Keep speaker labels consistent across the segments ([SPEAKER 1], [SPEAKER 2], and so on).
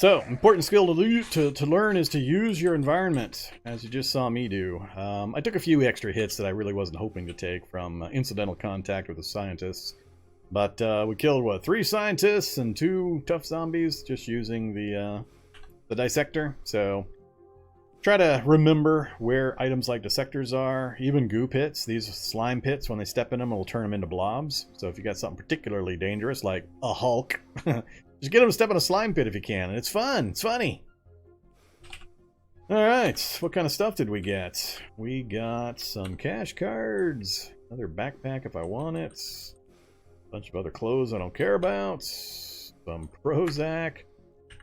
[SPEAKER 1] So, important skill to learn is to use your environment, as you just saw me do. I took a few extra hits that I really wasn't hoping to take from incidental contact with the scientists. But we killed, what, 3 scientists and 2 tough zombies just using the dissector. So, try to remember where items like dissectors are. Even goo pits, these slime pits, when they step in them, will turn them into blobs. So if you got something particularly dangerous, like a Hulk, just get them to step in a slime pit if you can. And it's fun. It's funny. Alright, what kind of stuff did we get? We got some cash cards. Another backpack if I want it. A bunch of other clothes I don't care about. Some Prozac.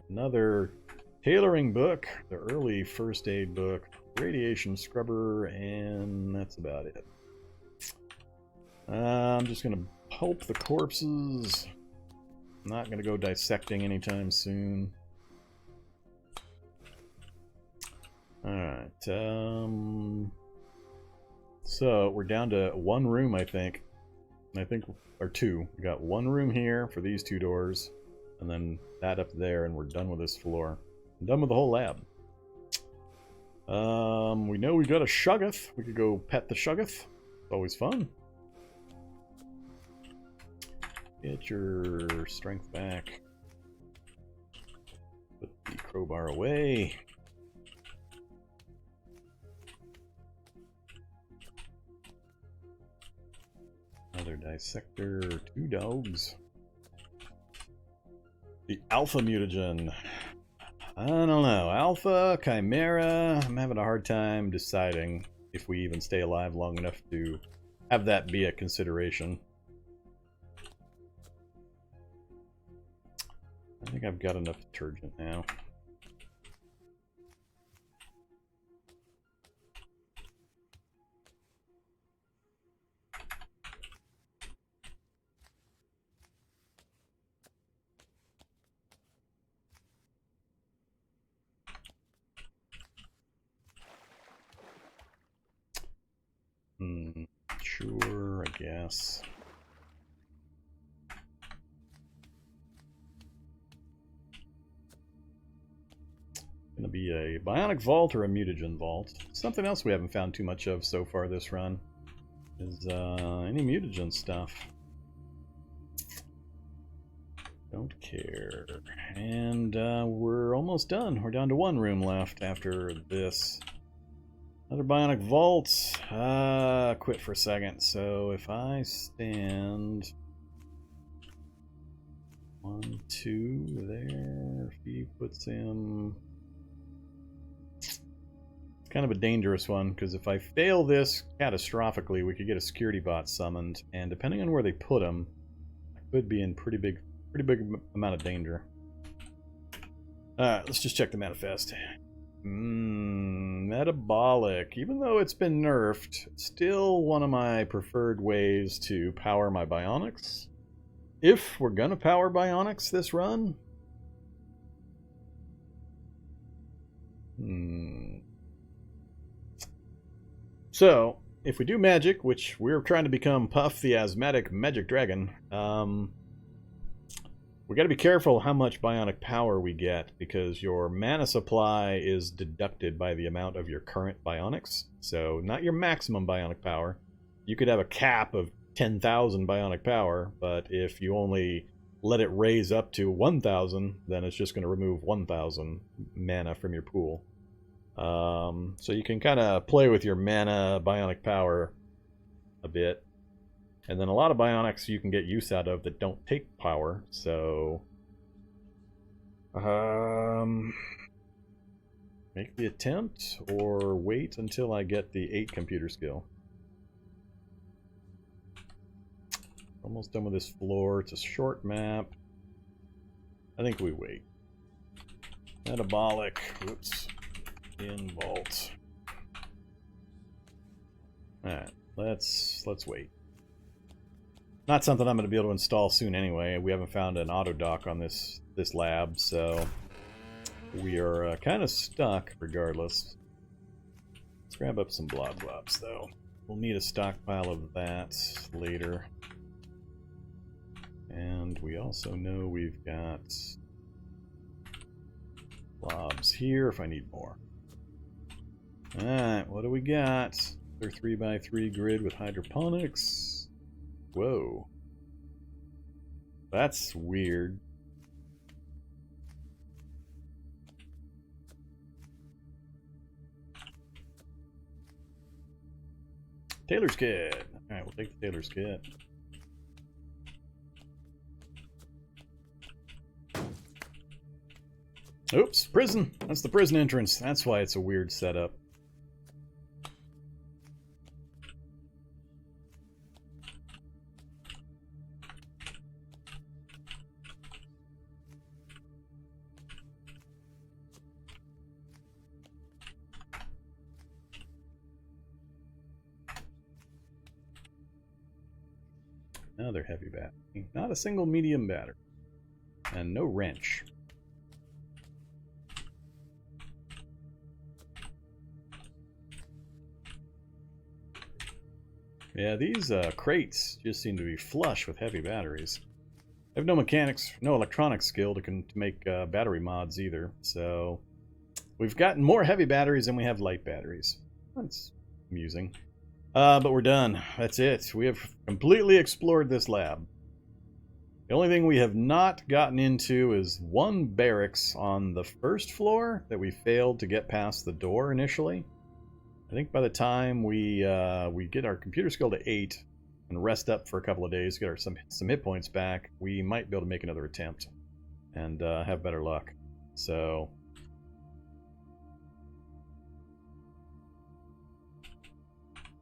[SPEAKER 1] Another tailoring book. The early first aid book. Radiation scrubber. And that's about it. I'm just going to pulp the corpses. Not going to go dissecting anytime soon. Alright, so we're down to 1 room, I think. Or 2. We got 1 room here for these 2 doors, and then that up there, and we're done with this floor. I'm done with the whole lab. We know we got a Shuggoth. We could go pet the Shuggoth. It's always fun. Get your strength back. Put the crowbar away. Another dissector, 2 dogs. The alpha mutagen. I don't know. Alpha, chimera. I'm having a hard time deciding if we even stay alive long enough to have that be a consideration. I think I've got enough detergent now. Sure, I guess. Gonna be a bionic vault or a mutagen vault. Something else we haven't found too much of so far this run is any mutagen stuff. Don't care. And we're almost done. We're down to 1 room left after this. Another bionic vault. Quit for a second. So if I stand 1, 2 there, if he puts him, it's kind of a dangerous one because if I fail this catastrophically, we could get a security bot summoned, and depending on where they put him, I could be in pretty big amount of danger. Alright, let's just check the manifest. Metabolic. Even though it's been nerfed, it's still one of my preferred ways to power my bionics. If we're gonna power bionics this run. So, if we do magic, which we're trying to become Puff the Asthmatic Magic Dragon, we got to be careful how much bionic power we get, because your mana supply is deducted by the amount of your current bionics. So, not your maximum bionic power. You could have a cap of 10,000 bionic power, but if you only let it raise up to 1,000, then it's just going to remove 1,000 mana from your pool. So you can kind of play with your mana bionic power a bit. And then a lot of bionics you can get use out of that don't take power, so make the attempt or wait until I get the 8 computer skill. Almost done with this floor. It's a short map. I think we wait. Metabolic. Whoops. In vault. Alright, let's wait. Not something I'm going to be able to install soon anyway. We haven't found an auto dock on this lab, so we are kind of stuck regardless. Let's grab up some blob blobs though. We'll need a stockpile of that later. And we also know we've got Blobs here if I need more. Alright, what do we got? They're 3x3 grid with hydroponics. Whoa. That's weird. Tailor's kit. Alright, we'll take the tailor's kit. Oops, prison. That's the prison entrance. That's why it's a weird setup. Another heavy battery. Not a single medium battery. And no wrench. Yeah, these crates just seem to be flush with heavy batteries. I have no mechanics, no electronics skill to make battery mods either, so we've gotten more heavy batteries than we have light batteries. That's amusing. But we're done. That's it. We have completely explored this lab. The only thing we have not gotten into is one barracks on the first floor that we failed to get past the door initially. I think by the time we get our computer skill to 8 and rest up for a couple of days, get some hit points back, we might be able to make another attempt and have better luck. So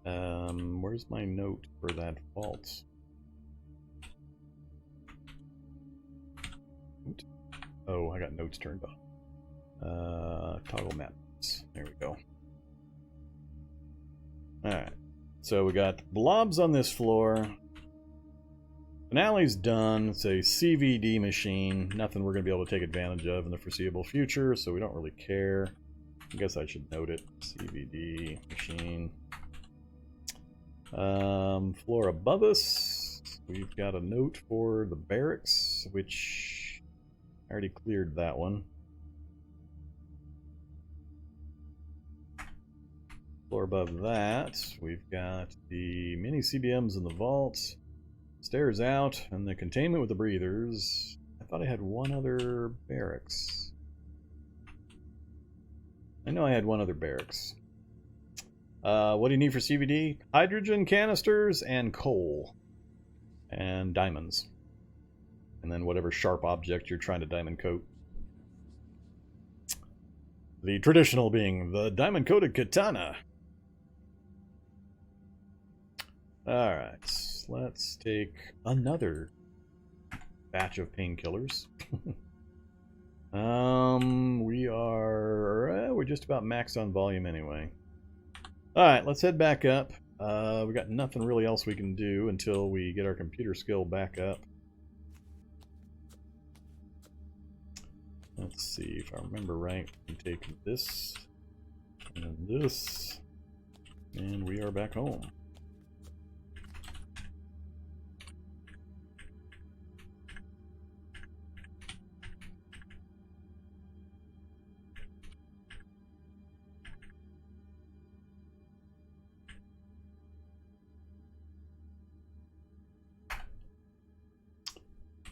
[SPEAKER 1] where's my note for that vault? Oh, I got notes turned on. Toggle maps. There we go. Alright. So we got blobs on this floor. Finale's done. It's a CVD machine. Nothing we're going to be able to take advantage of in the foreseeable future, so we don't really care. I guess I should note it. CVD machine. Floor above us, we've got a note for the barracks, which I already cleared that one. Floor above that, we've got the mini CBMs in the vault, stairs out, and the containment with the breathers. I thought I had one other barracks. I know I had one other barracks. What do you need for CVD? Hydrogen canisters and coal. And diamonds. And then whatever sharp object you're trying to diamond coat. The traditional being the diamond coated katana. Alright, let's take another batch of painkillers. We're just about maxed on volume anyway. Alright, let's head back up. We got nothing really else we can do until we get our computer skill back up. Let's see if I remember right. We can take this and this, and we are back home.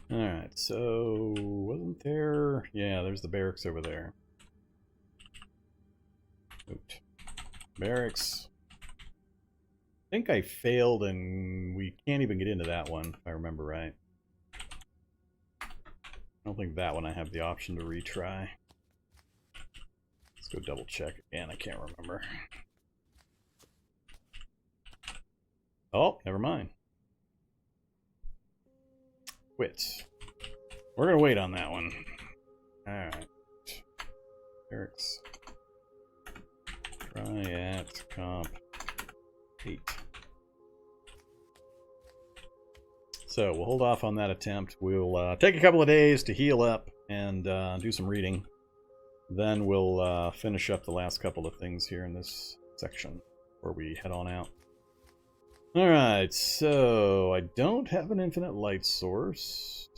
[SPEAKER 1] Alright, so wasn't there... Yeah, there's the barracks over there. Oops. Barracks. I think I failed and we can't even get into that one, if I remember right. I don't think that one I have the option to retry. Let's go double check again, I can't remember. Oh, never mind. Quit. We're gonna wait on that one. Alright. Barracks. Try at comp 8. So we'll hold off on that attempt. We'll take a couple of days to heal up and do some reading. Then we'll finish up the last couple of things here in this section before we head on out. Alright, so I don't have an infinite light source.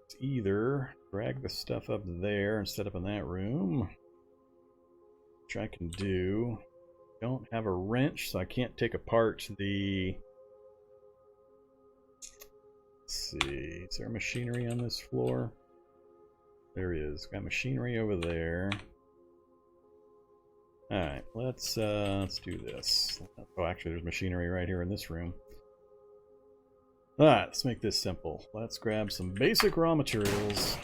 [SPEAKER 1] Let's either drag the stuff up there and set up in that room, which I can do. Don't have a wrench, so I can't take apart the... Let's see, is there machinery on this floor? There is. Got machinery over there. Alright, let's do this. Oh, actually, there's machinery right here in this room. Alright, let's make this simple. Let's grab some basic raw materials.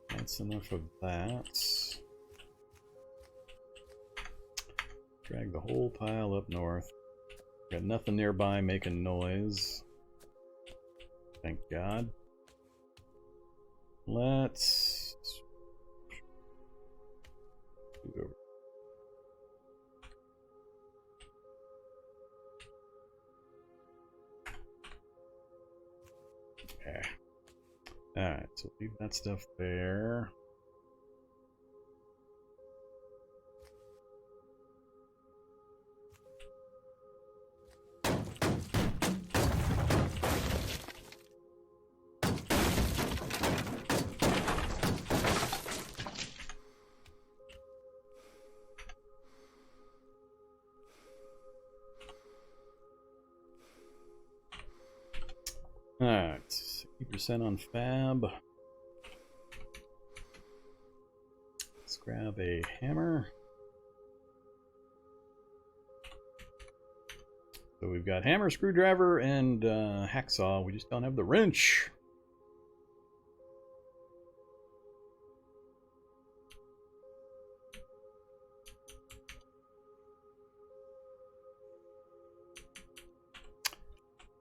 [SPEAKER 1] That's enough of that. Drag the whole pile up north. Got nothing nearby making noise. Thank God. Let's move over. Okay. Alright, so leave that stuff there. Alright, 60% on fab. Let's grab a hammer. So we've got hammer, screwdriver, and hacksaw. We just don't have the wrench.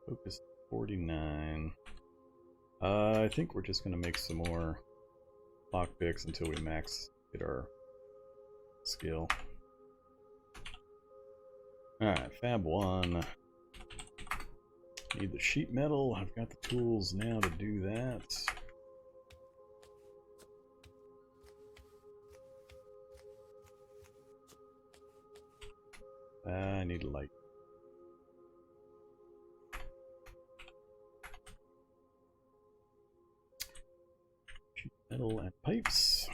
[SPEAKER 1] Focus 49. I think we're just going to make some more lockpicks until we max hit our skill. Alright, Fab 1. Need the sheet metal. I've got the tools now to do that. I need light. Metal and pipes.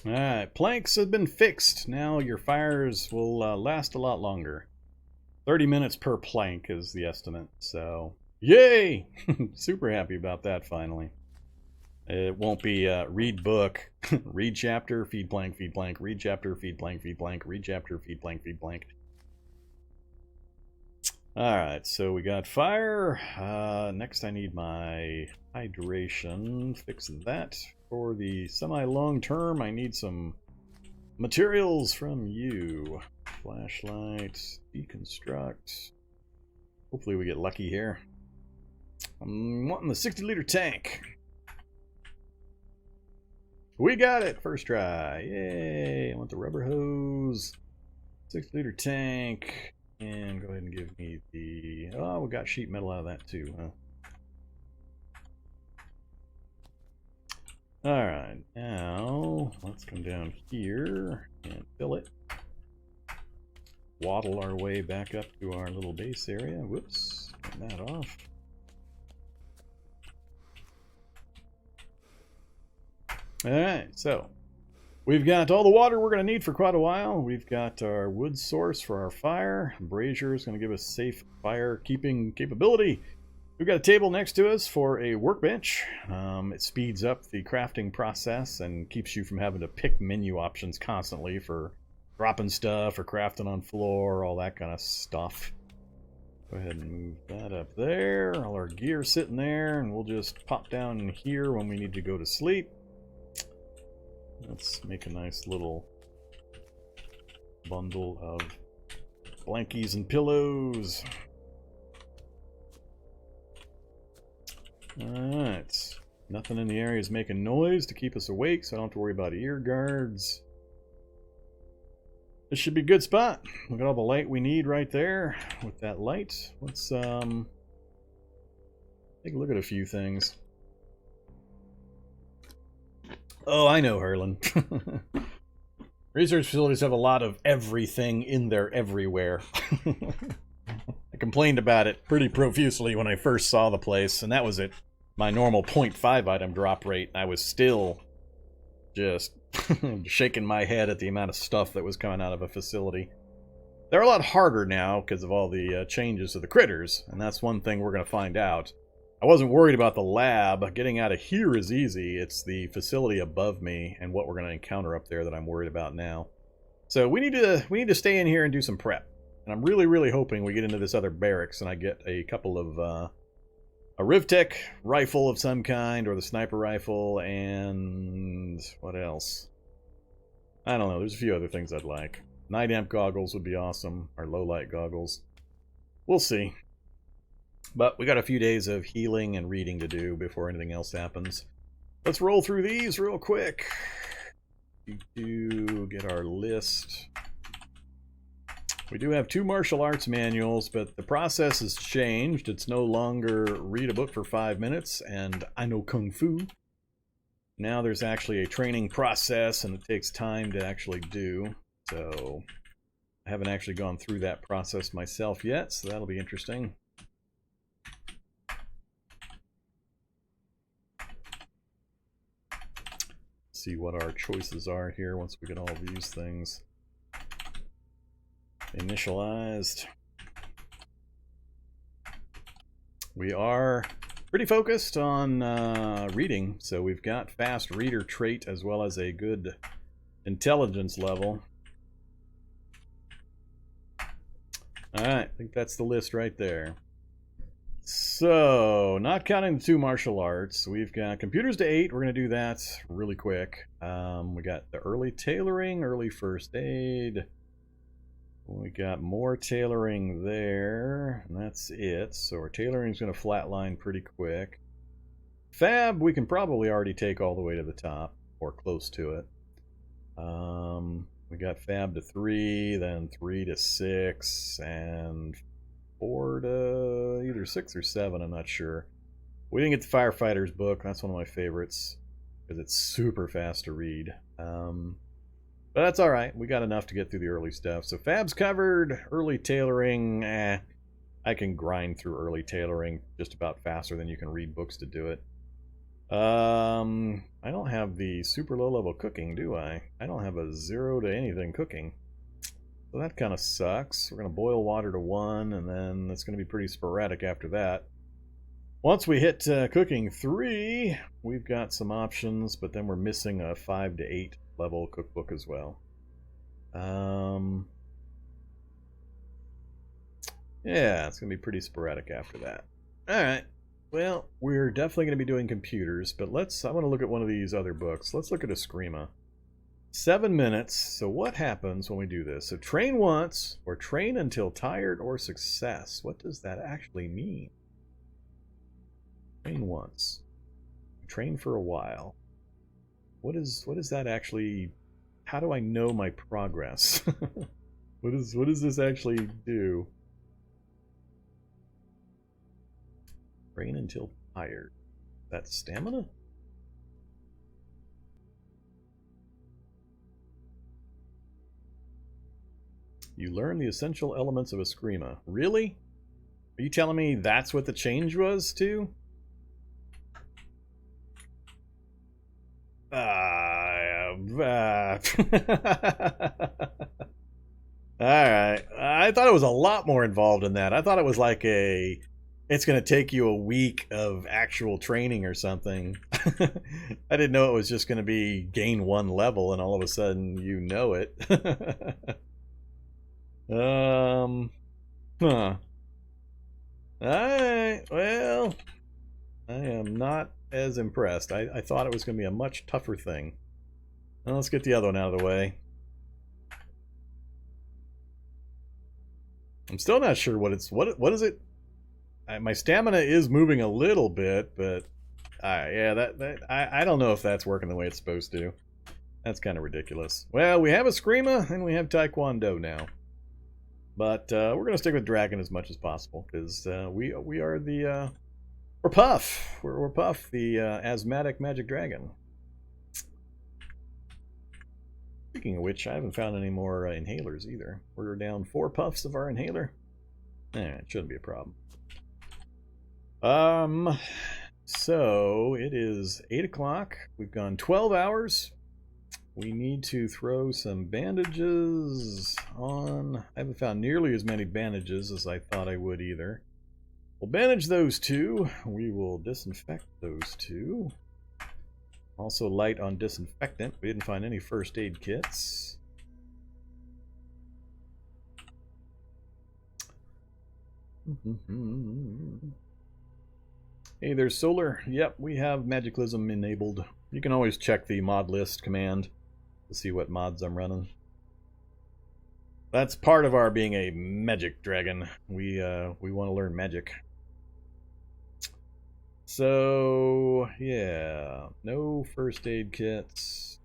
[SPEAKER 1] Alright, planks have been fixed. Now your fires will last a lot longer. 30 minutes per plank is the estimate, so yay! Super happy about that finally. It won't be read book, read chapter, feed plank, read chapter, feed plank, read chapter, feed plank. Alright, so we got fire. Next I need my hydration. Fix that. For the semi-long term, I need some materials from you. Flashlight, deconstruct. Hopefully we get lucky here. I'm wanting the 60-liter tank. We got it! First try. Yay! I want the rubber hose. 60-liter tank. And go ahead and give me the... Oh, we got sheet metal out of that too, huh? Alright, now let's come down here and fill it. Waddle our way back up to our little base area. Whoops, turn that off. Alright, so we've got all the water we're going to need for quite a while. We've got our wood source for our fire. Brazier is going to give us safe fire keeping capability. We've got a table next to us for a workbench. It speeds up the crafting process and keeps you from having to pick menu options constantly for dropping stuff or crafting on floor, all that kind of stuff. Go ahead and move that up there. All our gear sitting there, and we'll just pop down here when we need to go to sleep. Let's make a nice little bundle of Blankies and pillows. Alright. Nothing in the area is making noise to keep us awake, so I don't have to worry about ear guards. This should be a good spot. Look at all the light we need right there with that light. Let's take a look at a few things. Oh, I know, Herlin. Research facilities have a lot of everything in there everywhere. I complained about it pretty profusely when I first saw the place, and that was at my normal 0.5 item drop rate. I was still just shaking my head at the amount of stuff that was coming out of a facility. They're a lot harder now because of all the changes to the critters, and that's one thing we're going to find out. I wasn't worried about the lab. Getting out of here is easy. It's the facility above me and what we're going to encounter up there that I'm worried about now. So we need to stay in here and do some prep. And I'm really hoping we get into this other barracks and I get a couple of a Rivtech rifle of some kind, or the sniper rifle, and what else? I don't know. There's a few other things I'd like. Night amp goggles would be awesome, or low light goggles. We'll see. But we got a few days of healing and reading to do before anything else happens. Let's roll through these real quick. We do get our list. We do have 2 martial arts manuals, but the process has changed. It's no longer read a book for 5 minutes and I know Kung Fu. Now there's actually a training process and it takes time to actually do. So I haven't actually gone through that process myself yet, so that'll be interesting. See what our choices are here once we get all these things initialized. We are pretty focused on reading, so we've got fast reader trait as well as a good intelligence level. Alright, I think that's the list right there. So, not counting the 2 martial arts, we've got computers to 8. We're going to do that really quick. We got the early tailoring, early first aid. We got more tailoring there, and that's it. So our tailoring is going to flatline pretty quick. Fab, we can probably already take all the way to the top, or close to it. We got Fab to 3, then 3 to 6, and 4 to either 6 or 7, I'm not sure. We didn't get the Firefighter's book. That's one of my favorites because it's super fast to read. But that's alright. We got enough to get through the early stuff. So Fab's covered. Early tailoring, I can grind through early tailoring just about faster than you can read books to do it. I don't have the super low level cooking, do I? I don't have a 0 to anything cooking. So that kind of sucks. We're going to boil water to 1, and then it's going to be pretty sporadic after that. Once we hit cooking 3, we've got some options, but then we're missing a 5 to 8 level cookbook as well. Yeah, it's going to be pretty sporadic after that. Alright, well, we're definitely going to be doing computers, but I want to look at one of these other books. Let's look at Eskrima. 7 minutes. So what happens when we do this? So train once, or train until tired or success. What does that actually mean? Train once. Train for a while. What is that actually? How do I know my progress? What does this actually do? Train until tired. That's stamina? You learn the essential elements of Eskrima. Really? Are you telling me that's what the change was to? Alright. I thought it was a lot more involved in that. I thought it was like it's going to take you a week of actual training or something. I didn't know it was just going to be gain 1 level and all of a sudden you know it. Huh. Alright, well, I am not as impressed. I thought it was going to be a much tougher thing. Well, let's get the other one out of the way. I'm still not sure what it's... What is it? My stamina is moving a little bit, but... yeah, I don't know if that's working the way it's supposed to. That's kind of ridiculous. Well, we have a Screama, and we have Taekwondo now. But we're going to stick with Dragon as much as possible, because we are the... we're Puff! We're Puff, the Asthmatic Magic Dragon. Speaking of which, I haven't found any more inhalers either. We're down 4 puffs of our inhaler. It shouldn't be a problem. So, it is 8 o'clock. We've gone 12 hours. We need to throw some bandages on. I haven't found nearly as many bandages as I thought I would either. We'll bandage those 2. We will disinfect those 2. Also light on disinfectant. We didn't find any first aid kits. Hey, there's Solar. Yep, we have Magiclysm enabled. You can always check the Modlist command to see what mods I'm running. That's part of our being a magic dragon. We want to learn magic. So, yeah, no first aid kits.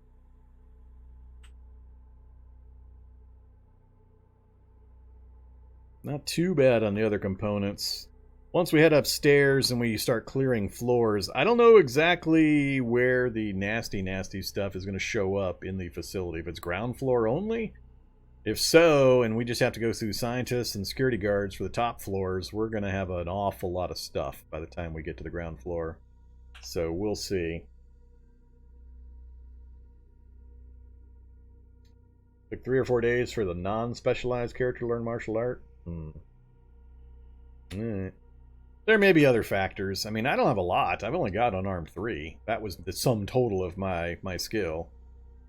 [SPEAKER 1] Not too bad on the other components. Once we head upstairs and we start clearing floors, I don't know exactly where the nasty stuff is going to show up in the facility. If it's ground floor only? If so, and we just have to go through scientists and security guards for the top floors, we're going to have an awful lot of stuff by the time we get to the ground floor. So we'll see. Took 3 or 4 days for the non-specialized character to learn martial art. There may be other factors. I mean, I don't have a lot. I've only got unarmed 3. That was the sum total of my skill.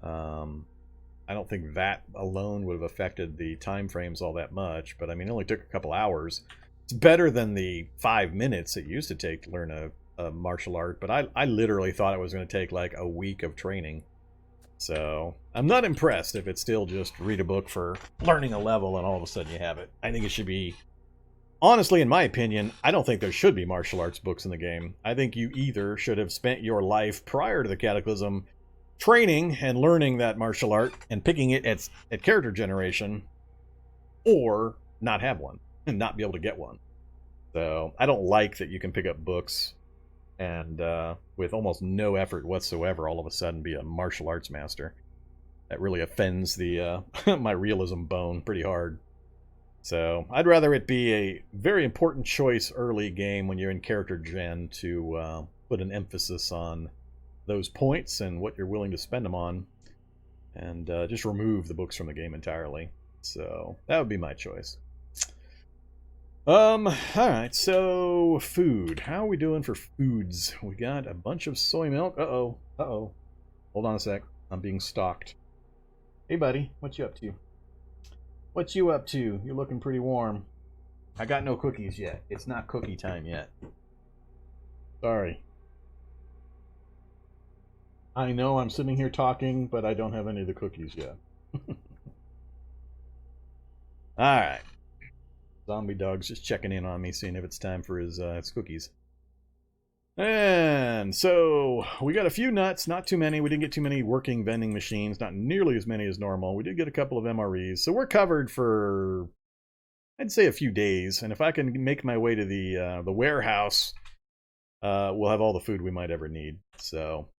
[SPEAKER 1] I don't think that alone would have affected the time frames all that much, but I mean, it only took a couple hours. It's better than the 5 minutes it used to take to learn a martial art, but I literally thought it was going to take like a week of training. So, I'm not impressed if it's still just read a book for learning a level and all of a sudden you have it. I think it should be... Honestly, in my opinion, I don't think there should be martial arts books in the game. I think you either should have spent your life prior to the Cataclysm training and learning that martial art and picking it at character generation, or not have one and not be able to get one. So I don't like that you can pick up books and with almost no effort whatsoever all of a sudden be a martial arts master. That really offends the my realism bone pretty hard. So I'd rather it be a very important choice early game when you're in character gen to put an emphasis on those points and what you're willing to spend them on, and just remove the books from the game entirely. So that would be my choice. Alright, so food. How are we doing for foods? We got a bunch of soy milk. Uh-oh. Hold on a sec. I'm being stalked. Hey buddy, what you up to? What you up to? You're looking pretty warm. I got no cookies yet. It's not cookie time yet. Sorry. I know I'm sitting here talking, but I don't have any of the cookies yet. Alright. Zombie Dog's just checking in on me, seeing if it's time for his cookies. And so, we got a few nuts, not too many. We didn't get too many working vending machines, not nearly as many as normal. We did get a couple of MREs, so we're covered for, I'd say, a few days. And if I can make my way to the warehouse, we'll have all the food we might ever need. So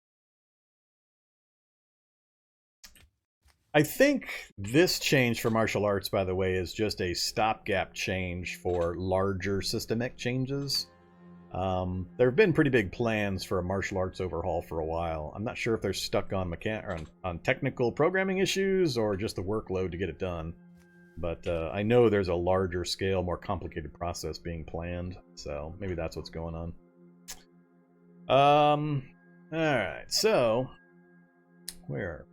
[SPEAKER 1] I think this change for martial arts, by the way, is just a stopgap change for larger systemic changes. There have been pretty big plans for a martial arts overhaul for a while. I'm not sure if they're stuck on on technical programming issues or just the workload to get it done. But I know there's a larger scale, more complicated process being planned, so maybe that's what's going on. Alright, so where?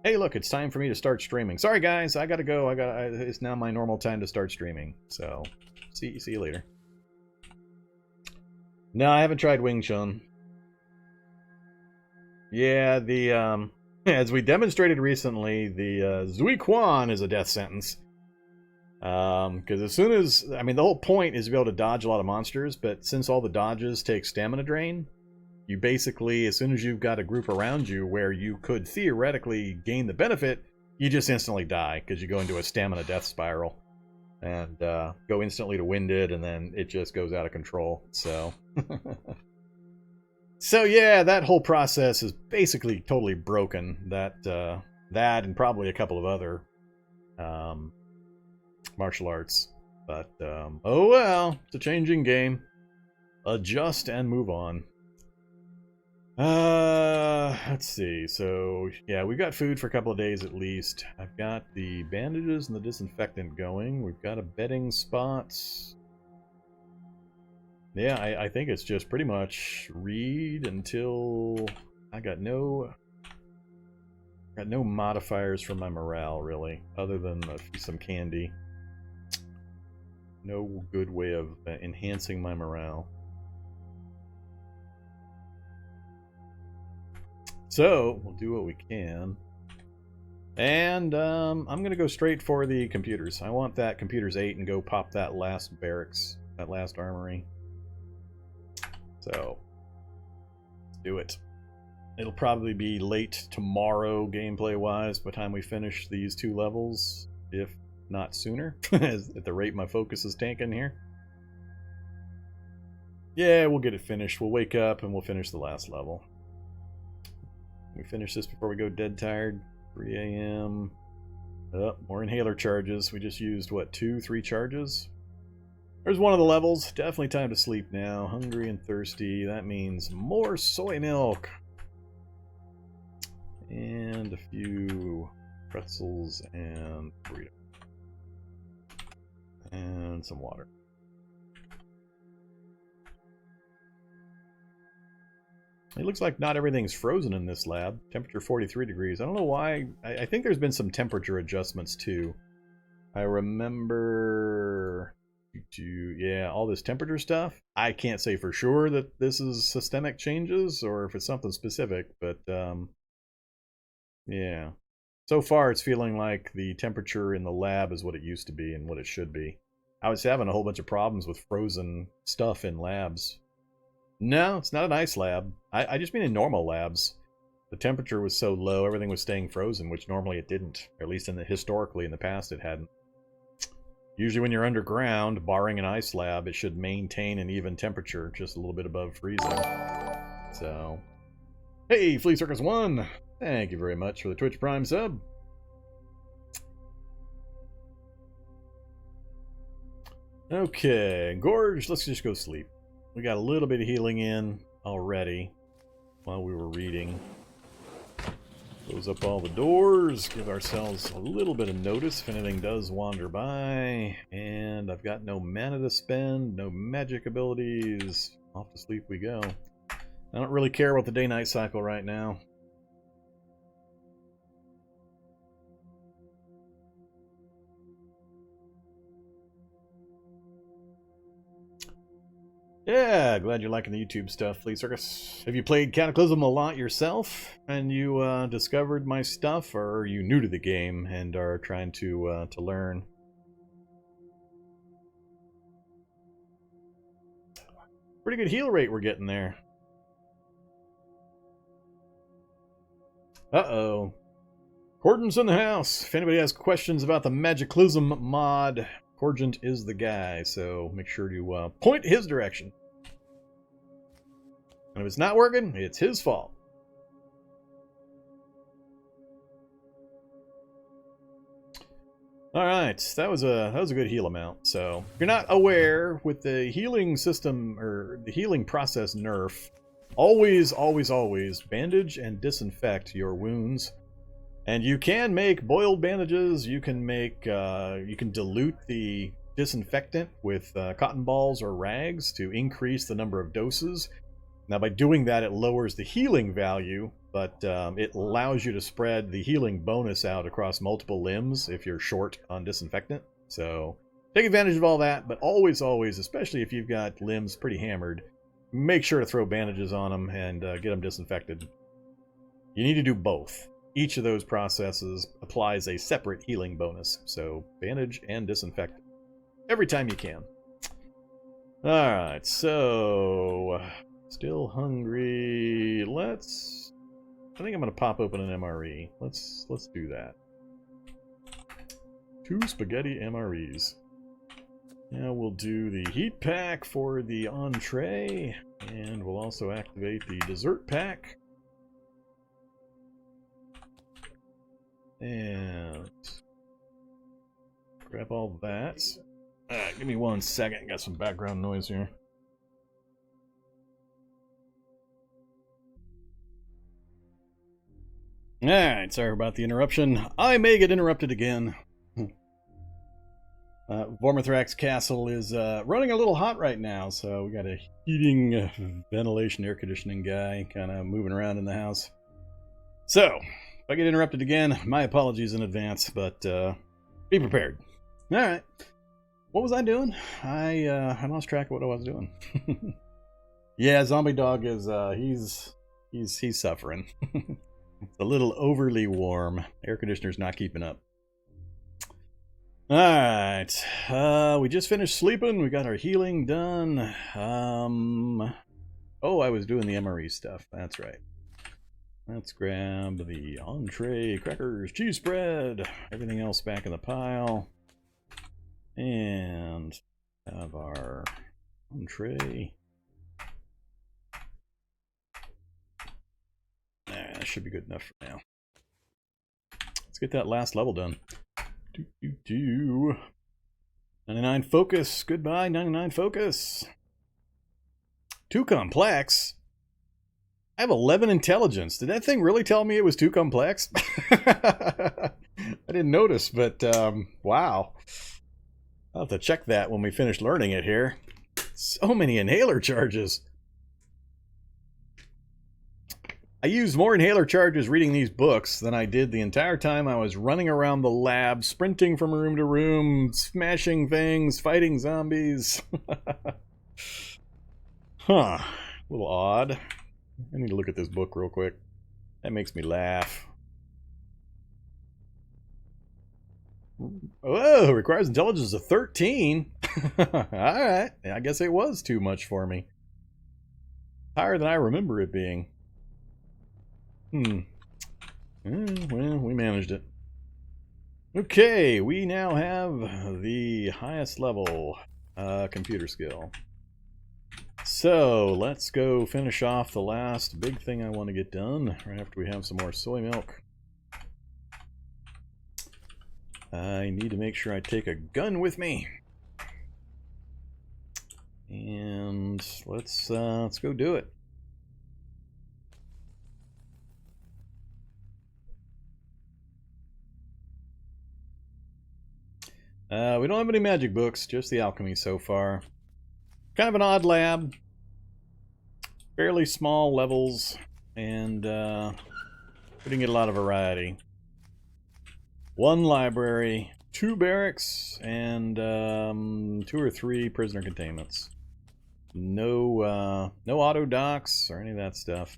[SPEAKER 1] Hey, look, it's time for me to start streaming. Sorry, guys, I gotta go. It's now my normal time to start streaming. So, see you later. No, I haven't tried Wing Chun. Yeah, as we demonstrated recently, the Zui Quan is a death sentence. Because as soon as, I mean, the whole point is to be able to dodge a lot of monsters, but since all the dodges take stamina drain, you basically, as soon as you've got a group around you where you could theoretically gain the benefit, you just instantly die because you go into a stamina death spiral and go instantly to winded, and then it just goes out of control. So, so yeah, that whole process is basically totally broken. That and probably a couple of other martial arts, but oh well, it's a changing game. Adjust and move on. Let's see. So yeah, we've got food for a couple of days at least. I've got the bandages and the disinfectant going. We've got a bedding spot. Yeah, I think it's just pretty much read until I got no modifiers for my morale really, other than some candy. No good way of enhancing my morale. So, we'll do what we can. And I'm going to go straight for the computers. I want that computers 8 and go pop that last barracks, that last armory. So, let's do it. It'll probably be late tomorrow, gameplay-wise, by the time we finish these 2 levels, if not sooner, at the rate my focus is tanking here. Yeah, we'll get it finished. We'll wake up and we'll finish the last level. We finish this before we go dead tired. 3 a.m. Oh, more inhaler charges. We just used, what, 2, 3 charges? There's one of the levels. Definitely time to sleep now. Hungry and thirsty. That means more soy milk. And a few pretzels and burrito. And some water. It looks like not everything's frozen in this lab. Temperature 43 degrees. I don't know why. I think there's been some temperature adjustments too. I remember... yeah, all this temperature stuff. I can't say for sure that this is systemic changes or if it's something specific, but yeah. So far it's feeling like the temperature in the lab is what it used to be and what it should be. I was having a whole bunch of problems with frozen stuff in labs. No, it's not an ice lab. I just mean in normal labs. The temperature was so low, everything was staying frozen, which normally it didn't. Or at least historically in the past it hadn't. Usually when you're underground, barring an ice lab, it should maintain an even temperature, just a little bit above freezing. So, hey, Flea Circus 1! Thank you very much for the Twitch Prime sub. Okay, Gorge, let's just go sleep. We got a little bit of healing in already while we were reading. Close up all the doors, give ourselves a little bit of notice if anything does wander by. And I've got no mana to spend, no magic abilities. Off to sleep we go. I don't really care about the day-night cycle right now. Yeah, glad you're liking the YouTube stuff, Flea Circus. Have you played Cataclysm a lot yourself and you discovered my stuff, or are you new to the game and are trying to learn? Pretty good heal rate we're getting there. Uh-oh. Cordon's in the house. If anybody has questions about the Magiclysm mod, Corgent is the guy, so make sure to point his direction. And if it's not working, it's his fault. Alright, that was a good heal amount. So, if you're not aware, with the healing system, or the healing process nerf, always bandage and disinfect your wounds. And you can make boiled bandages, you can make, you can dilute the disinfectant with cotton balls or rags to increase the number of doses. Now by doing that it lowers the healing value, but it allows you to spread the healing bonus out across multiple limbs if you're short on disinfectant. So take advantage of all that, but always, especially if you've got limbs pretty hammered, make sure to throw bandages on them and get them disinfected. You need to do both. each of those processes applies a separate healing bonus. So bandage and disinfect every time you can. Alright, so still hungry. I think I'm gonna pop open an MRE. Let's do that. 2 spaghetti MREs. Now we'll do the heat pack for the entree, and we'll also activate the dessert pack. And grab all that. Alright, give me 1 second. Got some background noise here. Alright, sorry about the interruption. I may get interrupted again. Vormithrax Castle is running a little hot right now, so we got a heating, ventilation, air conditioning guy kind of moving around in the house. So, if I get interrupted again, my apologies in advance, but be prepared. Alright. What was I doing? I lost track of what I was doing. Yeah, Zombie Dog is, he's suffering. It's a little overly warm. Air conditioner's not keeping up. Alright, we just finished sleeping. We got our healing done. Oh, I was doing the MRE stuff. That's right. Let's grab the entree, crackers, cheese spread, everything else back in the pile. And have our entree. That should be good enough for now. Let's get that last level done. 99 focus. Goodbye, 99 focus. Too complex. I have 11 intelligence. Did that thing really tell me it was too complex? I didn't notice, but wow. I'll have to check that when we finish learning it here. So many inhaler charges. I used more inhaler charges reading these books than I did the entire time I was running around the lab, sprinting from room to room, smashing things, fighting zombies. Huh. A little odd. I need to look at this book real quick. That makes me laugh. Oh, requires intelligence of 13. Alright. I guess it was too much for me. Higher than I remember it being. Well, we managed it. Okay, we now have the highest level computer skill. So, let's go finish off the last big thing I want to get done right after we have some more soy milk. I need to make sure I take a gun with me. And let's go do it. We don't have any magic books, just the alchemy so far. Kind of an odd lab. Fairly small levels, and we didn't get a lot of variety. 1 library, 2 barracks, and 2 or 3 prisoner containments. No auto docks or any of that stuff.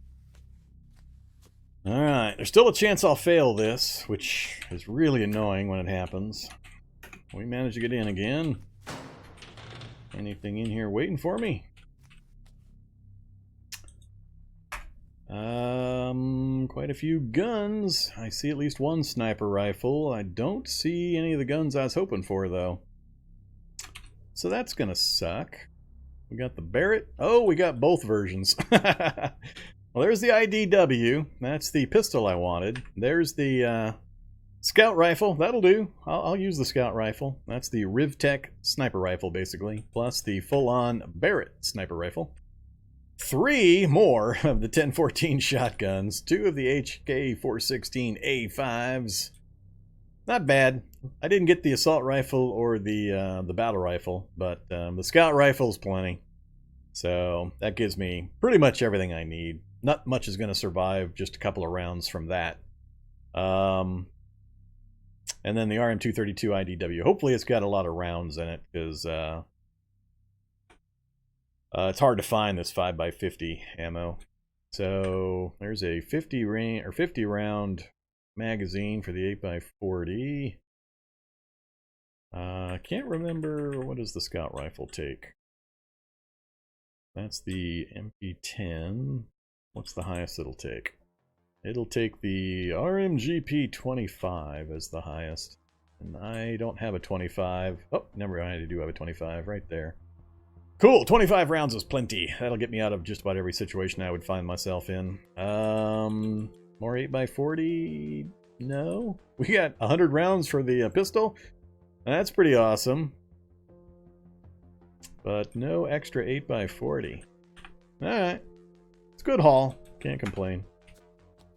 [SPEAKER 1] Alright, there's still a chance I'll fail this, which is really annoying when it happens. We managed to get in again. Anything in here waiting for me? Quite a few guns. I see at least 1 sniper rifle. I don't see any of the guns I was hoping for, though. So that's gonna suck. We got the Barrett. Oh, we got both versions. Well, there's the IDW. That's the pistol I wanted. There's the scout rifle. That'll do. I'll use the scout rifle. That's the Rivtech sniper rifle, basically. Plus the full-on Barrett sniper rifle. 3 more of the 1014 shotguns. 2 of the HK416A5s. Not bad. I didn't get the assault rifle or the battle rifle, but the scout rifle's plenty. So that gives me pretty much everything I need. Not much is going to survive just a couple of rounds from that. And then the RM232 IDW. Hopefully it's got a lot of rounds in it, because it's hard to find this 5x50 ammo. So there's a 50 round magazine for the 8x40. Can't remember, what does the scout rifle take? That's the MP10. What's the highest it'll take? It'll take the RMGP 25 as the highest. And I don't have a 25. Oh, never mind, I do have a 25 right there. Cool, 25 rounds is plenty. That'll get me out of just about every situation I would find myself in. More 8x40? No. We got 100 rounds for the pistol. That's pretty awesome. But no extra 8x40. Alright. It's a good haul. Can't complain.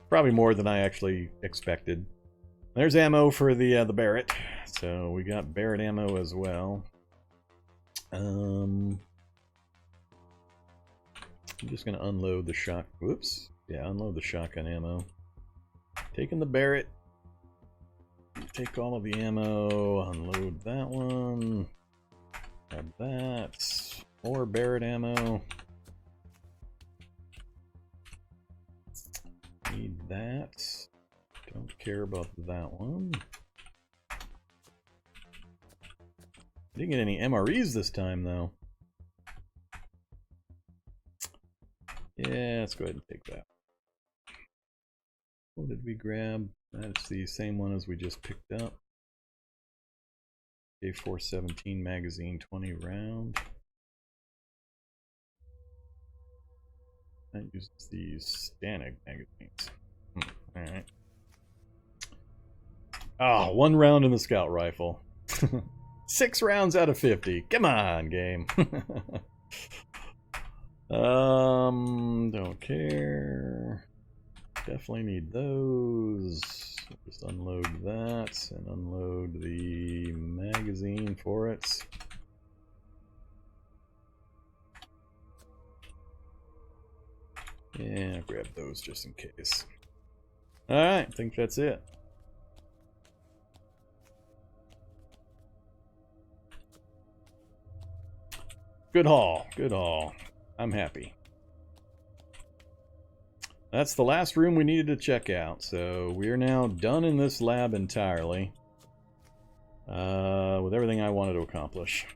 [SPEAKER 1] Probably more than I actually expected. There's ammo for the Barrett. So we got Barrett ammo as well. I'm just going to unload the shock. Whoops. Yeah, unload the shotgun ammo. Taking the Barrett. Take all of the ammo. Unload that one. Grab that. More Barrett ammo. Need that. Don't care about that one. Didn't get any MREs this time, though. Yeah, let's go ahead and take that. What did we grab? That's the same one as we just picked up. A417 magazine, 20 round. That uses the Asthmatic magazines. Alright. Ah, 1 round in the scout rifle. 6 rounds out of 50. Come on, game. Don't care. Definitely need those. Just unload that and unload the magazine for it. Yeah, grab those just in case. Alright, I think that's it. Good haul, good haul. I'm happy. That's the last room we needed to check out, so we are now done in this lab entirely. With everything I wanted to accomplish.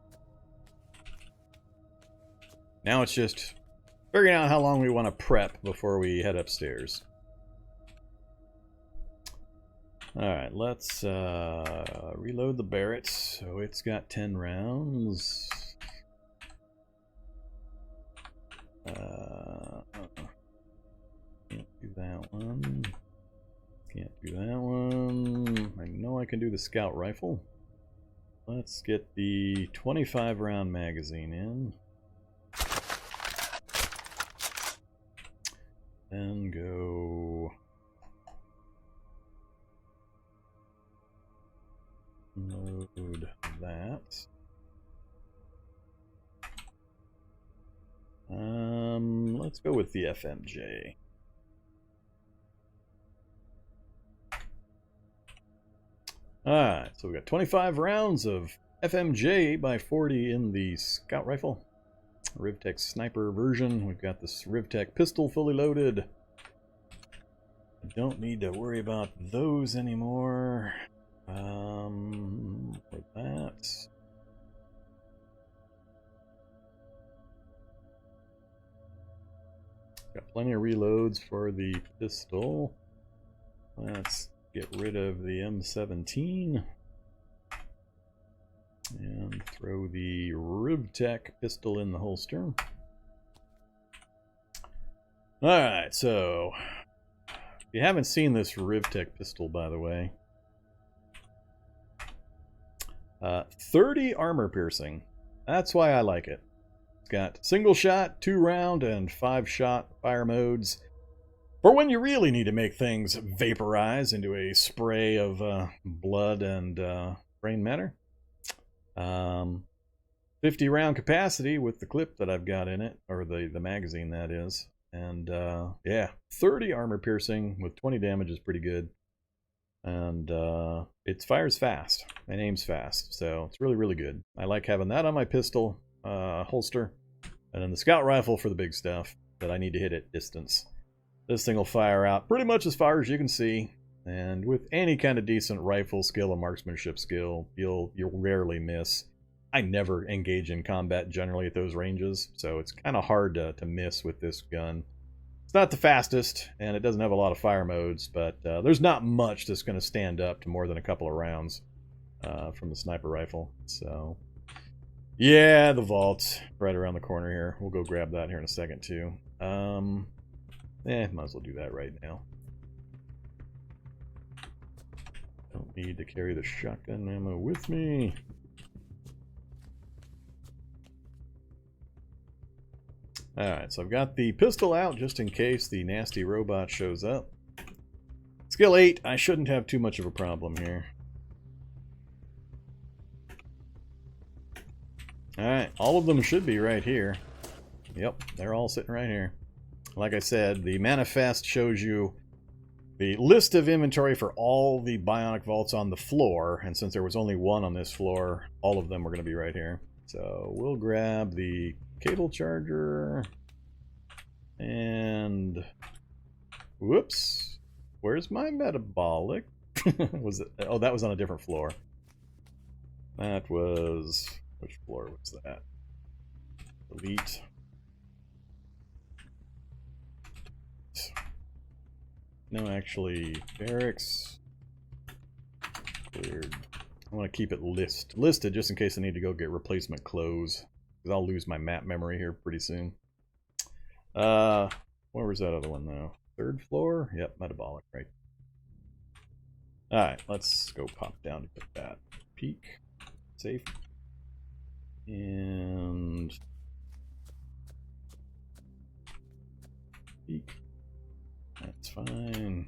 [SPEAKER 1] Now it's just figuring out how long we want to prep before we head upstairs. Alright, let's reload the Barrett. So it's got 10 rounds. Can't do that one. Can't do that one. I know I can do the scout rifle. Let's get the 25 round magazine in. And go load that. Let's go with the FMJ. Alright, so we got 25 rounds of FMJ 8x40 in the scout rifle. Rivtech sniper version. We've got this Rivtech pistol fully loaded. Don't need to worry about those anymore. For that. Got plenty of reloads for the pistol. Let's get rid of the M17. And throw the Rivtech pistol in the holster. Alright, so if you haven't seen this Rivtech pistol, by the way, 30 armor piercing. That's why I like it. It's got single shot, 2 round, and 5 shot fire modes. For when you really need to make things vaporize into a spray of blood and brain matter. 50 round capacity with the clip that I've got in it, or the magazine that is. And yeah, 30 armor piercing with 20 damage is pretty good. And it fires fast and aims fast, so it's really, really good. I like having that on my pistol holster, and then the scout rifle for the big stuff that I need to hit at distance. This thing will fire out pretty much as far as you can see. And with any kind of decent rifle skill or marksmanship skill, you'll rarely miss. I never engage in combat generally at those ranges, so it's kind of hard to miss with this gun. It's not the fastest, and it doesn't have a lot of fire modes, but there's not much that's going to stand up to more than a couple of rounds from the sniper rifle. So, yeah, the vault right around the corner here. We'll go grab that here in a second, too. Might as well do that right now. Don't need to carry the shotgun ammo with me. Alright, so I've got the pistol out just in case the nasty robot shows up. Skill 8, I shouldn't have too much of a problem here. Alright, all of them should be right here. Yep, they're all sitting right here. Like I said, the manifest shows you the list of inventory for all the bionic vaults on the floor, and since there was only one on this floor, all of them were going to be right here. So we'll grab the cable charger, and whoops, where's my metabolic? Was it? Oh, that was on a different floor. That was, which floor was that? Elite. No, actually, barracks. Cleared. I want to keep it listed just in case I need to go get replacement clothes. Because I'll lose my map memory here pretty soon. Where was that other one though? Third floor? Yep, metabolic, right. Alright, let's go pop down to get that. Peak. Safe. And peak. That's fine.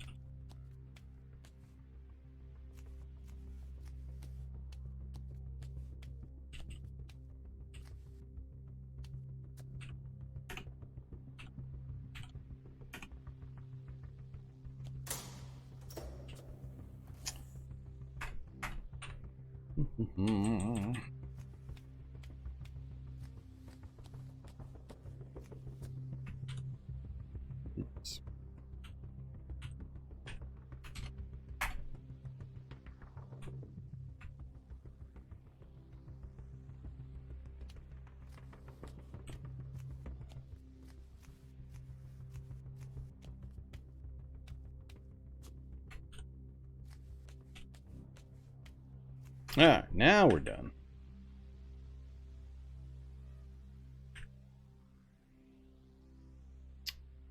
[SPEAKER 1] Oops. Alright, now we're done.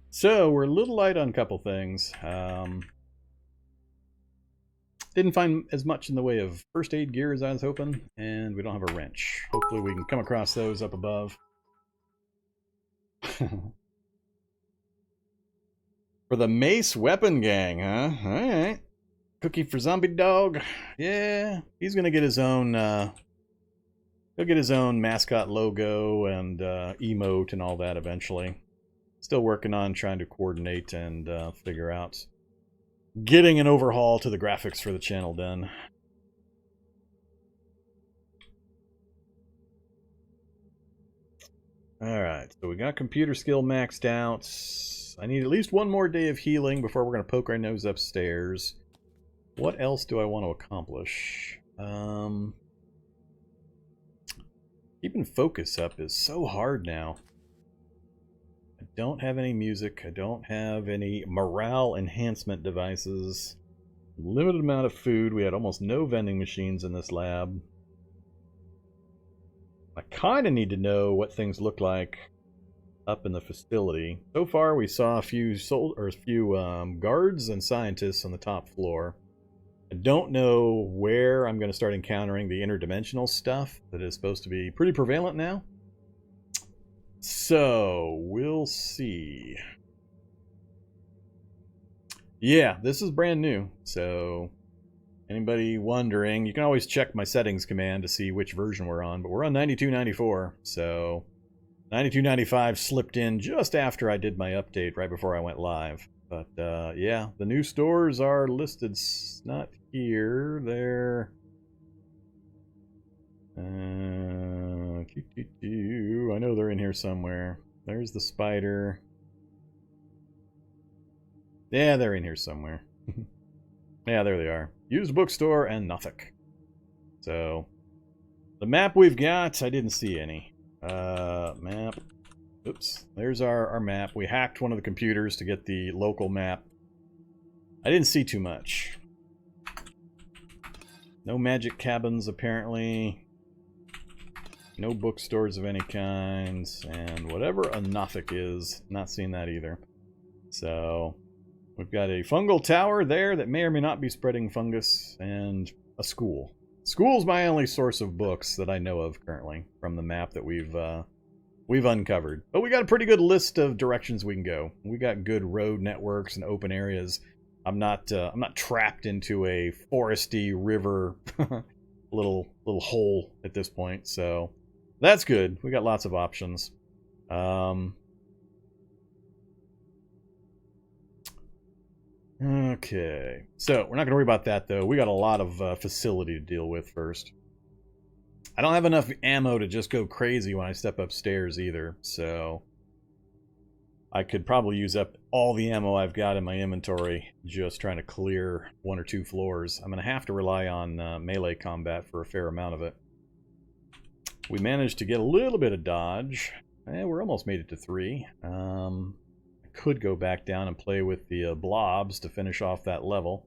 [SPEAKER 1] So, we're a little light on a couple things. Didn't find as much in the way of first aid gear as I was hoping, and we don't have a wrench. Hopefully we can come across those up above. For the Mace Weapon Gang, huh? Alright. Cookie for Zombie Dog. Yeah, he's gonna get his own, he'll get his own mascot logo and emote and all that eventually. Still working on trying to coordinate and figure out getting an overhaul to the graphics for the channel done. Alright, so we got computer skill maxed out. I need at least one more day of healing before we're going to poke our nose upstairs. What else do I want to accomplish? Keeping focus up is so hard now. I don't have any music. I don't have any morale enhancement devices. Limited amount of food. We had almost no vending machines in this lab. I kind of need to know what things look like up in the facility. So far, we saw a few guards and scientists on the top floor. I don't know where I'm going to start encountering the interdimensional stuff that is supposed to be pretty prevalent now. So, we'll see. Yeah, this is brand new, so anybody wondering, you can always check my settings command to see which version we're on, but we're on 92.94, so 92.95 slipped in just after I did my update, right before I went live. But, yeah, the new stores are listed, not here, they're... I know they're in here somewhere. There's the spider. Yeah, they're in here somewhere. Yeah, there they are. Used bookstore and nothing. So, the map we've got, I didn't see any. Map. Oops. There's our map. We hacked one of the computers to get the local map. I didn't see too much. No magic cabins, apparently. No bookstores of any kind. And whatever a Nothic is, not seeing that either. So, we've got a fungal tower there that may or may not be spreading fungus, and a school. School's my only source of books that I know of currently from the map that we've uncovered. But we got a pretty good list of directions we can go. We got good road networks and open areas. I'm not trapped into a foresty river little hole at this point, so that's good. We got lots of options. Okay, so we're not going to worry about that, though. We got a lot of facility to deal with first. I don't have enough ammo to just go crazy when I step upstairs either, so I could probably use up all the ammo I've got in my inventory just trying to clear 1 or 2 floors. I'm going to have to rely on melee combat for a fair amount of it. We managed to get a little bit of dodge. We're almost made it to 3. Could go back down and play with the blobs to finish off that level.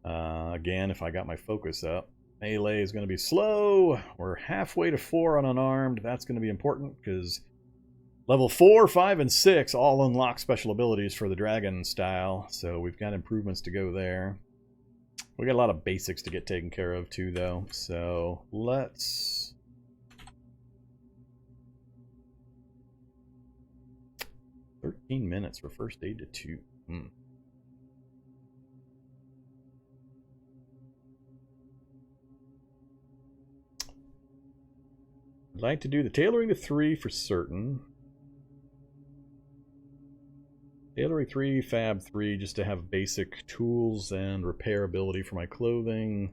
[SPEAKER 1] Again, if I got my focus up. Melee is going to be slow. We're halfway to 4 on unarmed. That's going to be important because level 4, 5, and 6 all unlock special abilities for the dragon style. So we've got improvements to go there. We got a lot of basics to get taken care of too, though. So let's... 13 minutes for first aid to 2. I'd like to do the tailoring to 3 for certain. Tailoring 3, fab 3, just to have basic tools and repairability for my clothing.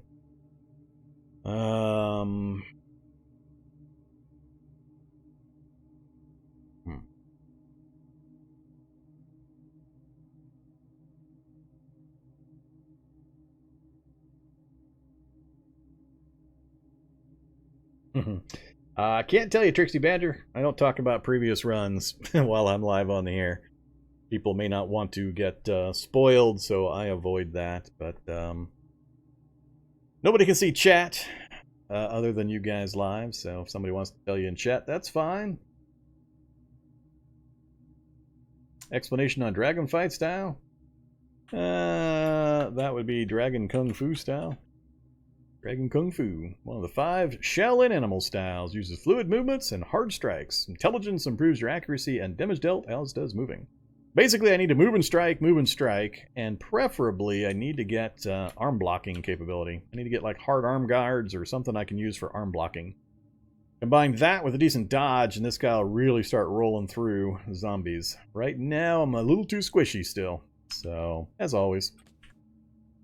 [SPEAKER 1] I can't tell you, Trixie Badger. I don't talk about previous runs while I'm live on the air. People may not want to get spoiled, so I avoid that. But nobody can see chat other than you guys live, so if somebody wants to tell you in chat, that's fine. Explanation on dragon fight style? That would be dragon kung fu style. Dragon Kung Fu, one of the 5 shell and animal styles, uses fluid movements and hard strikes. Intelligence improves your accuracy and damage dealt, as does moving. Basically, I need to move and strike, and preferably I need to get arm blocking capability. I need to get like hard arm guards or something I can use for arm blocking. Combine that with a decent dodge, and this guy will really start rolling through zombies. Right now, I'm a little too squishy still, so as always.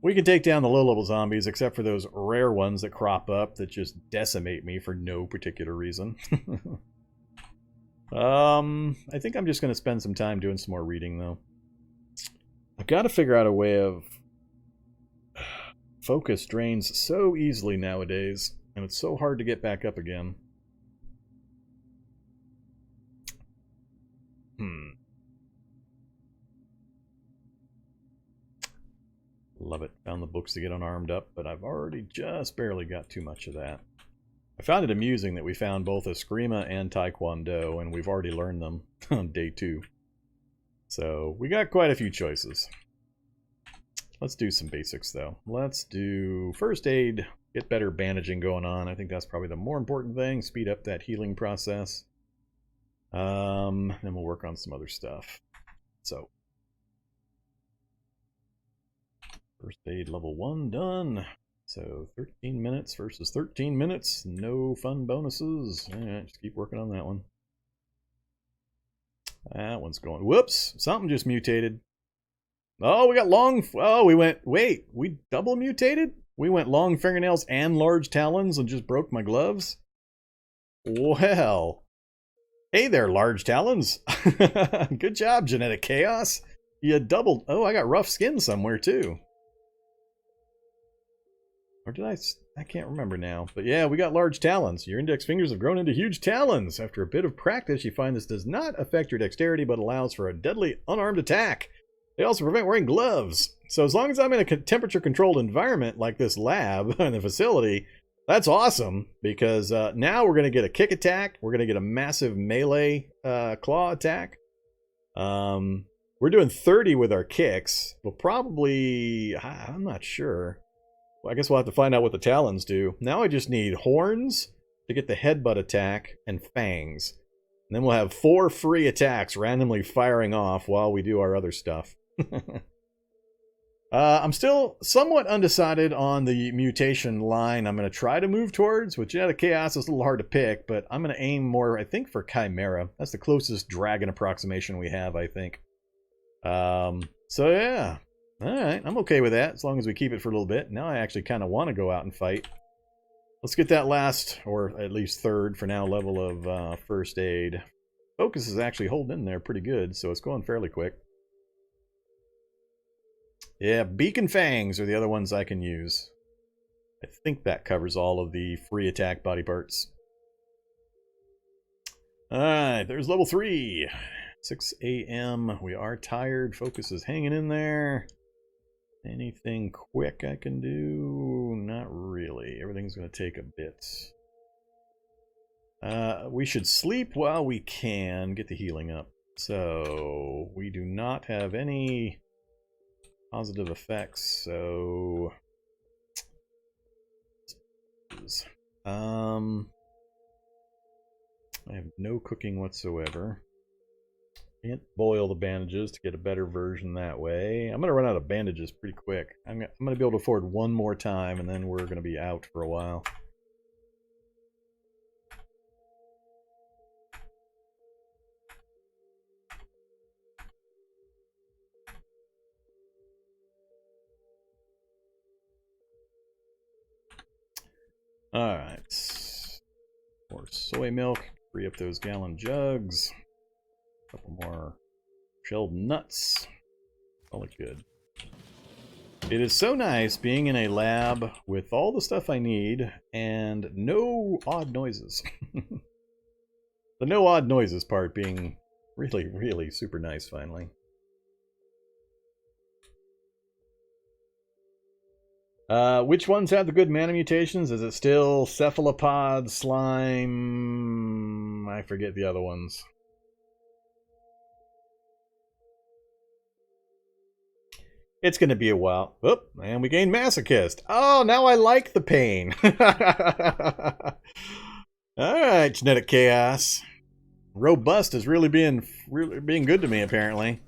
[SPEAKER 1] We can take down the low-level zombies, except for those rare ones that crop up that just decimate me for no particular reason. I think I'm just going to spend some time doing some more reading, though. I've got to figure out a way of... Focus drains so easily nowadays, and it's so hard to get back up again. Love it. Found the books to get unarmed up, but I've already just barely got too much of that. I found it amusing that we found both Eskrima and Taekwondo, and we've already learned them on day 2. So, we got quite a few choices. Let's do some basics, though. Let's do first aid, get better bandaging going on. I think that's probably the more important thing. Speed up that healing process. Then we'll work on some other stuff. So, first aid level 1 done. So 13 minutes versus 13 minutes. No fun bonuses. Alright, just keep working on that one. That one's going. Whoops! Something just mutated. Oh, we got long... Oh, we went... Wait, we double mutated? We went long fingernails and large talons and just broke my gloves? Well... Hey there, large talons. Good job, genetic chaos. You doubled... Oh, I got rough skin somewhere, too. Or did I can't remember now. But yeah, we got large talons. Your index fingers have grown into huge talons. After a bit of practice, you find this does not affect your dexterity, but allows for a deadly unarmed attack. They also prevent wearing gloves. So as long as I'm in a temperature-controlled environment like this lab in the facility, that's awesome. Because now we're going to get a kick attack. We're going to get a massive melee claw attack. We're doing 30 with our kicks. We'll probably... I'm not sure. Well, I guess we'll have to find out what the talons do. Now I just need horns to get the headbutt attack and fangs. And then we'll have 4 free attacks randomly firing off while we do our other stuff. I'm still somewhat undecided on the mutation line I'm going to try to move towards. With Genetic Chaos, it's a little hard to pick, but I'm going to aim more, I think, for Chimera. That's the closest dragon approximation we have, I think. So yeah. Alright, I'm okay with that, as long as we keep it for a little bit. Now I actually kind of want to go out and fight. Let's get that last, or at least third for now, level of first aid. Focus is actually holding in there pretty good, so it's going fairly quick. Yeah, Beak and Fangs are the other ones I can use. I think that covers all of the free attack body parts. Alright, there's level 3. 6 a.m. We are tired. Focus is hanging in there. Anything quick I can do? Not really. Everything's going to take a bit. We should sleep while we can. Get the healing up. So, we do not have any positive effects, so... I have no cooking whatsoever. Can't boil the bandages to get a better version that way. I'm going to run out of bandages pretty quick. I'm going to be able to afford one more time, and then we're going to be out for a while. Alright. More soy milk. Free up those gallon jugs. A couple more shelled nuts. All look good. It is so nice being in a lab with all the stuff I need and no odd noises. The no odd noises part being really, really super nice finally. Which ones have the good mana mutations? Is it still Cephalopod, Slime? I forget the other ones. It's going to be a while. Oop, and we gained Masochist. Oh, now I like the pain. Alright, Genetic Chaos. Robust is really being good to me, apparently.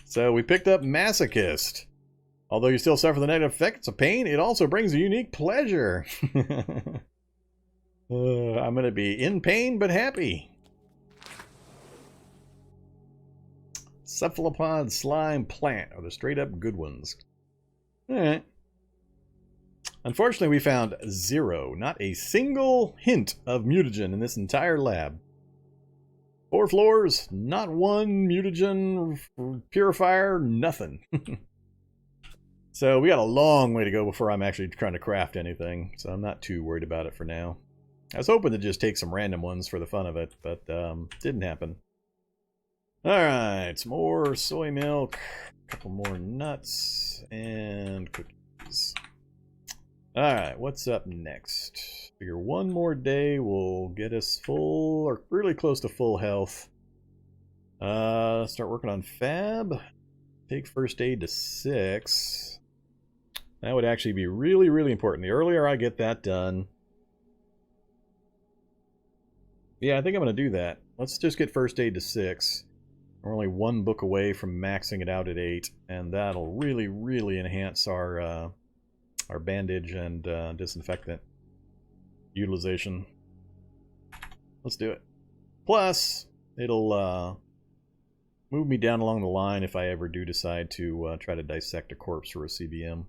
[SPEAKER 1] So we picked up Masochist. Although you still suffer the negative effects of pain, it also brings a unique pleasure. I'm going to be in pain, but happy. Cephalopod, Slime, Plant are the straight up good ones. Alright. Unfortunately, we found zero, not a single hint of mutagen in this entire lab. 4 floors, not one mutagen purifier, nothing. So we got a long way to go before I'm actually trying to craft anything, so I'm not too worried about it for now. I was hoping to just take some random ones for the fun of it, but didn't happen. Alright, some more soy milk, a couple more nuts, and cookies. Alright, what's up next? Figure one more day will get us full, or really close to full health. Start working on Fab. Take first aid to 6. That would actually be really, really important. The earlier I get that done... Yeah, I think I'm going to do that. Let's just get first aid to 6. We're only 1 book away from maxing it out at 8, and that'll really, really enhance our bandage and disinfectant utilization. Let's do it. Plus, it'll move me down along the line if I ever do decide to try to dissect a corpse for a CBM.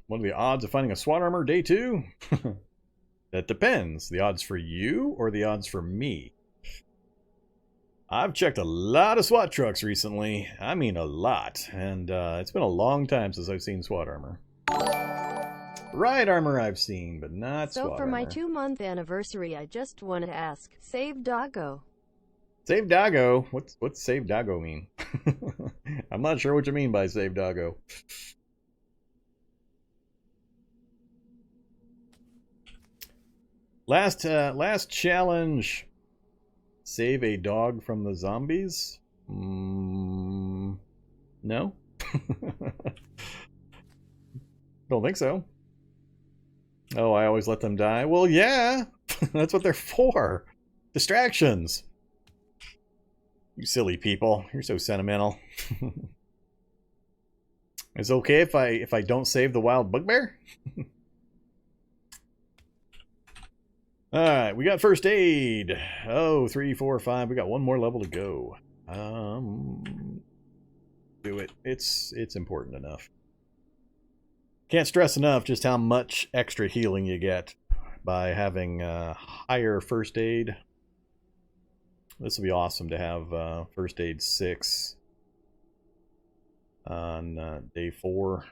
[SPEAKER 1] What are the odds of finding a SWAT armor day 2? That depends. The odds for you or the odds for me? I've checked a lot of SWAT trucks recently. I mean a lot. And it's been a long time since I've seen SWAT armor. Ride armor I've seen, but not SWAT armor.
[SPEAKER 2] So for my 2-month anniversary, I just want to ask, save Doggo.
[SPEAKER 1] Save Doggo? What's save Doggo mean? I'm not sure what you mean by save Doggo. Last challenge. Save a dog from the zombies? No? Don't think so. Oh, I always let them die? Well, yeah. That's what they're for. Distractions. You silly people. You're so sentimental. It's okay if I don't save the wild bugbear? Alright, we got first aid. Oh, 3, 4, 5. We got one more level to go. Do it. It's important enough. Can't stress enough just how much extra healing you get by having higher first aid. This will be awesome to have first aid 6 on day 4.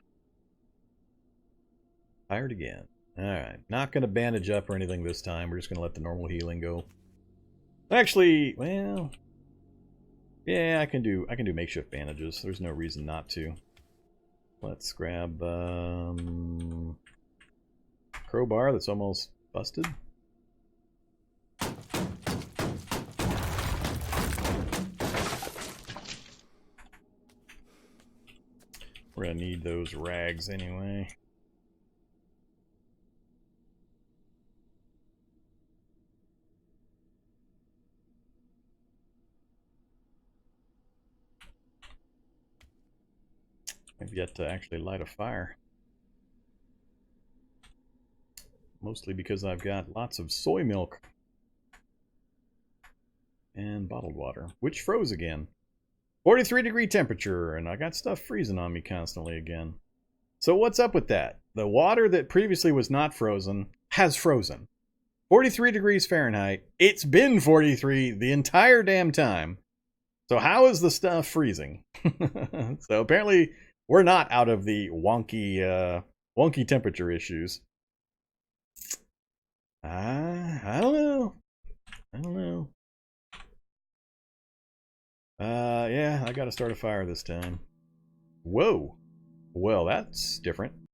[SPEAKER 1] Tired again. Alright, not going to bandage up or anything this time. We're just going to let the normal healing go. Actually, well, yeah, I can do makeshift bandages. There's no reason not to. Let's grab crowbar that's almost busted. We're going to need those rags anyway. I've yet to actually light a fire. Mostly because I've got lots of soy milk and bottled water, which froze again. 43-degree temperature, and I got stuff freezing on me constantly again. So what's up with that? The water that previously was not frozen has frozen. 43 degrees Fahrenheit. It's been 43 the entire damn time. So how is the stuff freezing? So apparently we're not out of the wonky temperature issues. I don't know. Yeah, I gotta start a fire this time. Whoa. Well, that's different.